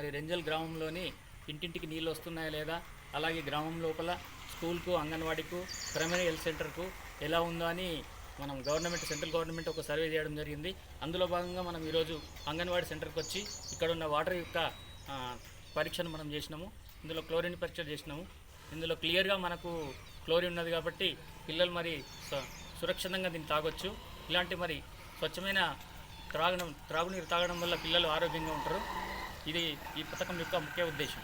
మరి రెంజల్ గ్రామంలోని ఇంటింటికి నీళ్ళు వస్తున్నాయా లేదా, అలాగే గ్రామం లోపల స్కూల్కు, అంగన్వాడీకు, ప్రైమరీ హెల్త్ సెంటర్కు ఎలా ఉందో అని మనం సెంట్రల్ గవర్నమెంట్ ఒక సర్వే చేయడం జరిగింది. అందులో భాగంగా మనం ఈరోజు అంగన్వాడీ సెంటర్కి వచ్చి ఇక్కడ ఉన్న వాటర్ యొక్క పరీక్షను మనం చేసినాము. ఇందులో క్లోరిన్ పరీక్ష చేసినాము. ఇందులో క్లియర్గా మనకు క్లోరిన్ ఉన్నది కాబట్టి పిల్లలు మరి సురక్షితంగా దీన్ని తాగొచ్చు. ఇలాంటి మరి స్వచ్ఛమైన త్రాగునీరు తాగడం వల్ల పిల్లలు ఆరోగ్యంగా ఉంటారు. ఇది ఈ పథకం యొక్క ముఖ్య ఉద్దేశం.